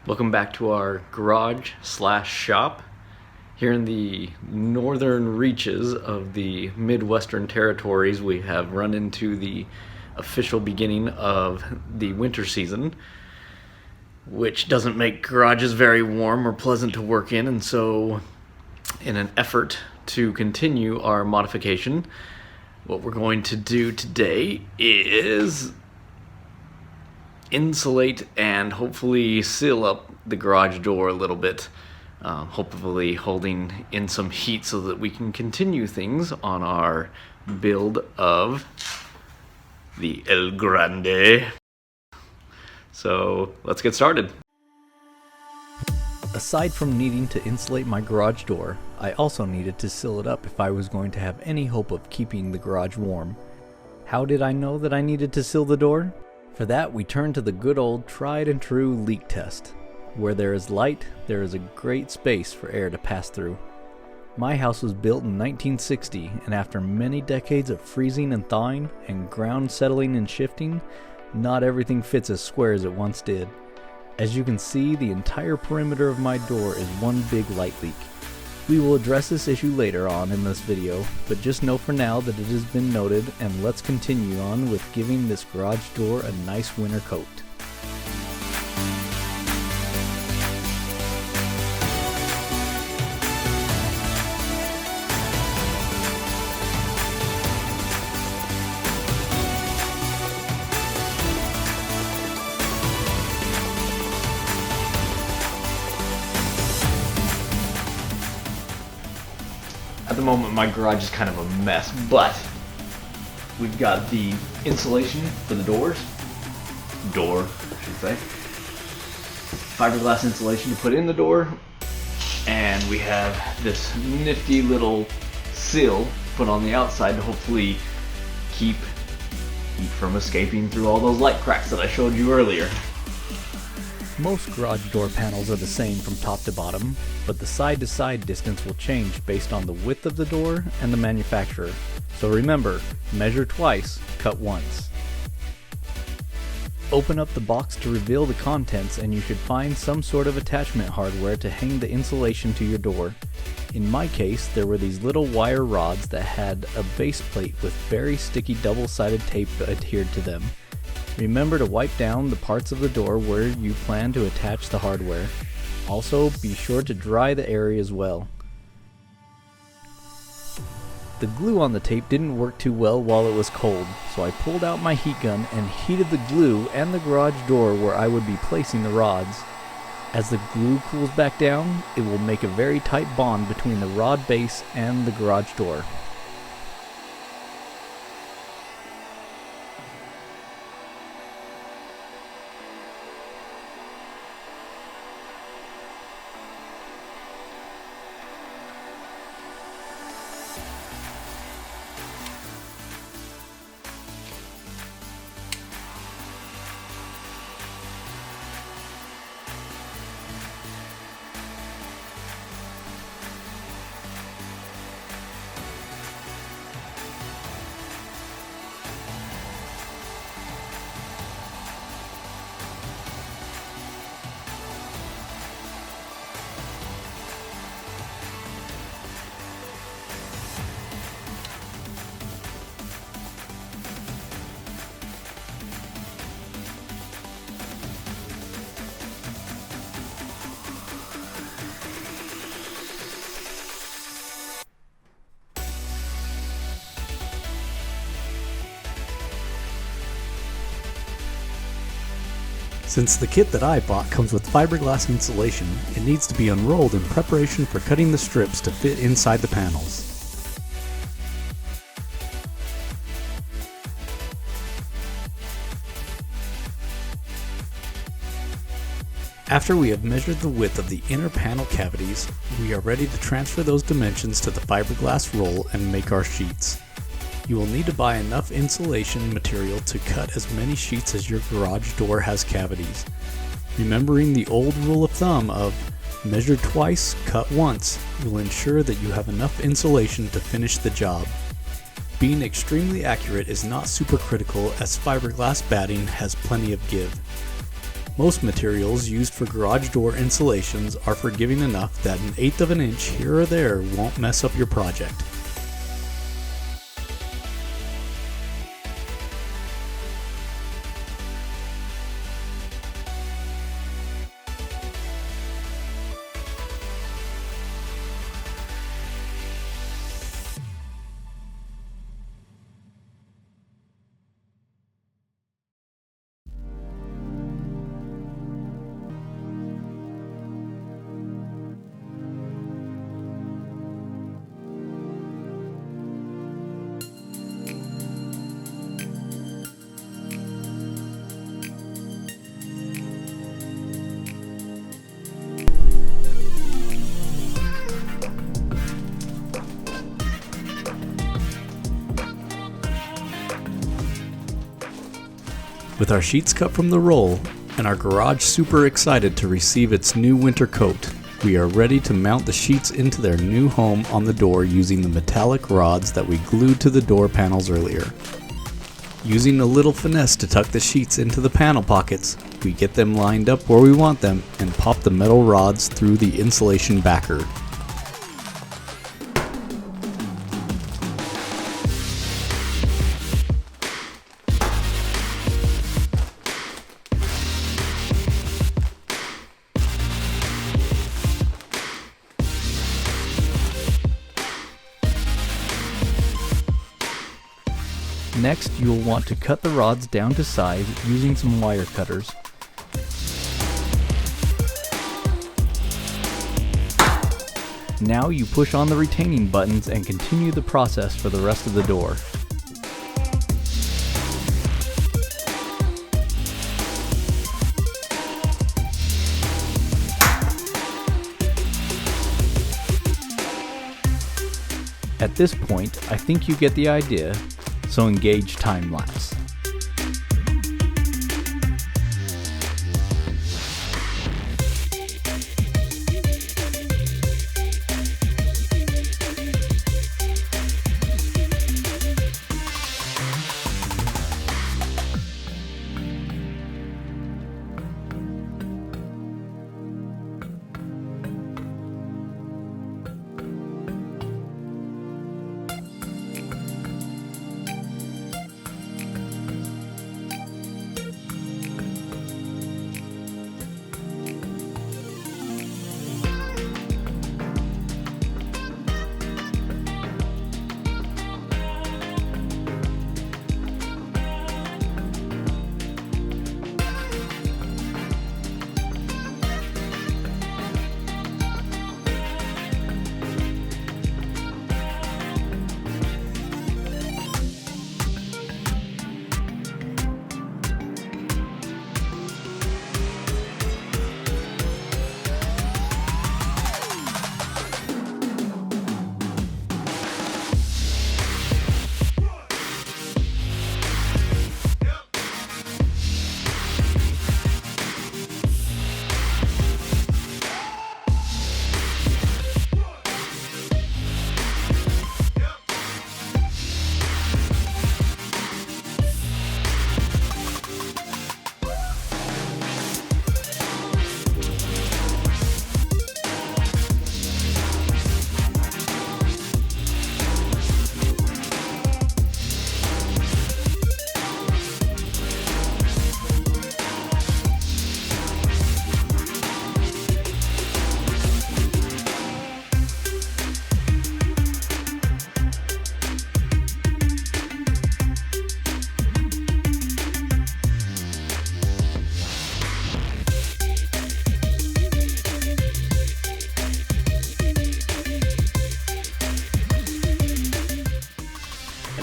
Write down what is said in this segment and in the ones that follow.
Welcome back to our garage slash shop here in the northern reaches of the Midwestern territories. We have run into the official beginning of the winter season, which doesn't make garages very warm or pleasant to work in, and so in an effort to continue our modification, what we're going to do today is insulate and hopefully seal up the garage door a little bit, hopefully holding in some heat so that we can continue things on our build of the El Grande. So let's get started. Aside from needing to insulate my garage door, I also needed to seal it up if I was going to have any hope of keeping the garage warm. How did I know that I needed to seal the door? For that, we turned to the good old tried and true leak test. Where there is light, there is a great space for air to pass through. My house was built in 1960, and after many decades of freezing and thawing, and ground settling and shifting, not everything fits as square as it once did. As you can see, the entire perimeter of my door is one big light leak. We will address this issue later on in this video, but just know for now that it has been noted, and let's continue on with giving this garage door a nice winter coat. At the moment, my garage is kind of a mess, but we've got the insulation for the door, I should say. Fiberglass insulation to put in the door, and we have this nifty little sill put on the outside to hopefully keep heat from escaping through all those light cracks that I showed you earlier. Most garage door panels are the same from top to bottom, but the side-to-side distance will change based on the width of the door and the manufacturer. So remember, measure twice, cut once. Open up the box to reveal the contents, and you should find some sort of attachment hardware to hang the insulation to your door. In my case, there were these little wire rods that had a base plate with very sticky double-sided tape adhered to them. Remember to wipe down the parts of the door where you plan to attach the hardware. Also, be sure to dry the area as well. The glue on the tape didn't work too well while it was cold, so I pulled out my heat gun and heated the glue and the garage door where I would be placing the rods. As the glue cools back down, it will make a very tight bond between the rod base and the garage door. Since the kit that I bought comes with fiberglass insulation, it needs to be unrolled in preparation for cutting the strips to fit inside the panels. After we have measured the width of the inner panel cavities, we are ready to transfer those dimensions to the fiberglass roll and make our sheets. You will need to buy enough insulation material to cut as many sheets as your garage door has cavities. Remembering the old rule of thumb of measure twice, cut once will ensure that you have enough insulation to finish the job. Being extremely accurate is not super critical as fiberglass batting has plenty of give. Most materials used for garage door insulations are forgiving enough that an eighth of an inch here or there won't mess up your project. With our sheets cut from the roll, and our garage super excited to receive its new winter coat, we are ready to mount the sheets into their new home on the door using the metallic rods that we glued to the door panels earlier. Using a little finesse to tuck the sheets into the panel pockets, we get them lined up where we want them and pop the metal rods through the insulation backer. Next, you will want to cut the rods down to size using some wire cutters. Now you push on the retaining buttons and continue the process for the rest of the door. At this point, I think you get the idea, so engage time lapse.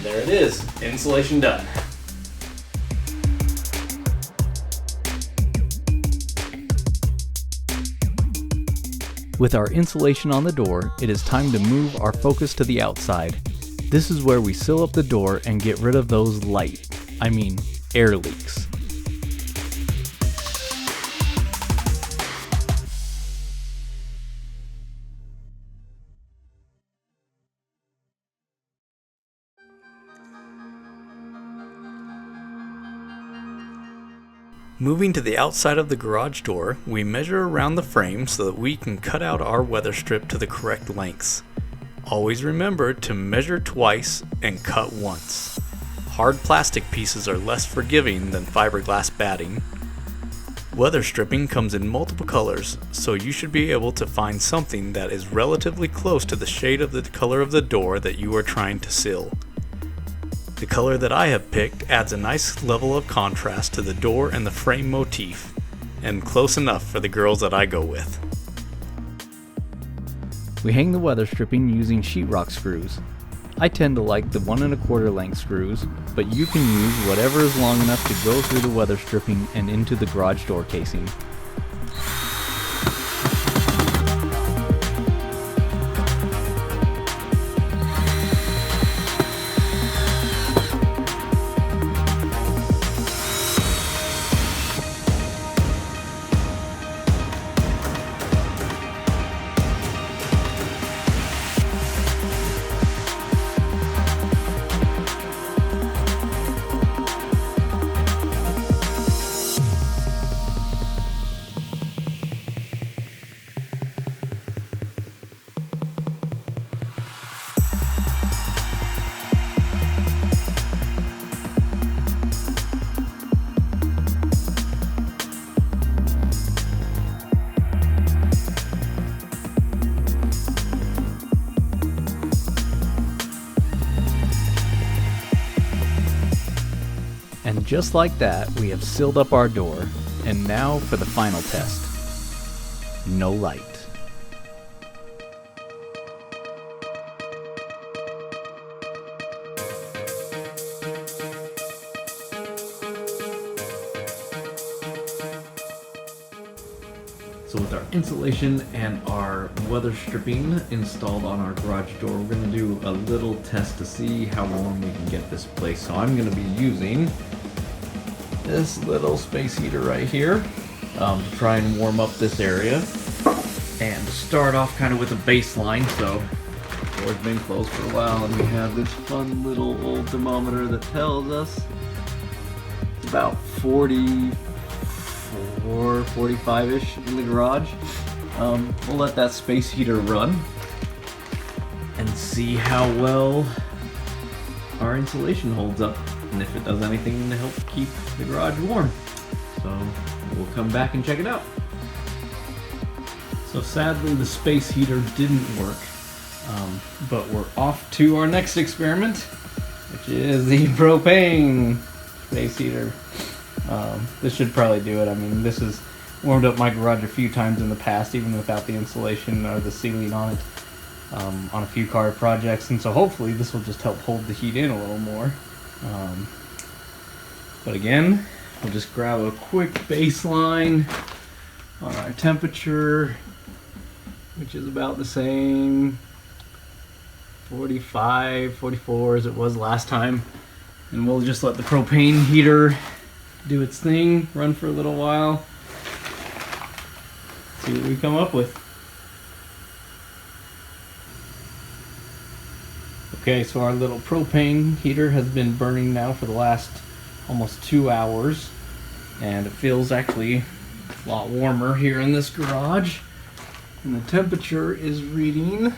There it is, insulation done. With our insulation on the door, it is time to move our focus to the outside. This is where we seal up the door and get rid of those air leaks. Moving to the outside of the garage door, we measure around the frame so that we can cut out our weather strip to the correct lengths. Always remember to measure twice and cut once. Hard plastic pieces are less forgiving than fiberglass batting. Weather stripping comes in multiple colors, so you should be able to find something that is relatively close to the shade of the color of the door that you are trying to seal. The color that I have picked adds a nice level of contrast to the door and the frame motif, and close enough for the girls that I go with. We hang the weather stripping using sheetrock screws. I tend to like the 1 1/4 length screws, but you can use whatever is long enough to go through the weather stripping and into the garage door casing. And just like that, we have sealed up our door, and now for the final test. No light. So with our insulation and our weather stripping installed on our garage door, we're going to do a little test to see how warm we can get this place. So I'm going to be using this little space heater right here to try and warm up this area. And to start off kind of with a baseline, so the door's been closed for a while and we have this fun little old thermometer that tells us it's about 44, 45-ish in the garage. We'll let that space heater run and see how well our insulation holds up and if it does anything to help keep the garage warm. So we'll come back and check it out. So sadly the space heater didn't work, but we're off to our next experiment, which is the propane space heater. This should probably do it. I mean, this has warmed up my garage a few times in the past, even without the insulation or the sealing on it, on a few car projects, and so hopefully this will just help hold the heat in a little more. But again, we'll just grab a quick baseline on our temperature, which is about the same, 45, 44 as it was last time, and we'll just let the propane heater do its thing, run for a little while, see what we come up with. Okay, so our little propane heater has been burning now for the last almost 2 hours, and it feels actually a lot warmer here in this garage, and the temperature is reading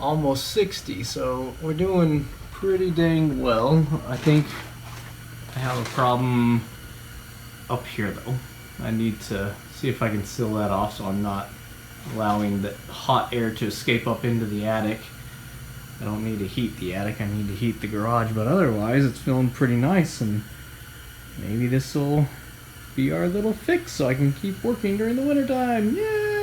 almost 60, so we're doing pretty dang well. I think I have a problem up here though. I need to see if I can seal that off so I'm not allowing the hot air to escape up into the attic. I don't need to heat the attic, I need to heat the garage, but otherwise it's feeling pretty nice, and maybe this will be our little fix so I can keep working during the wintertime. Yay!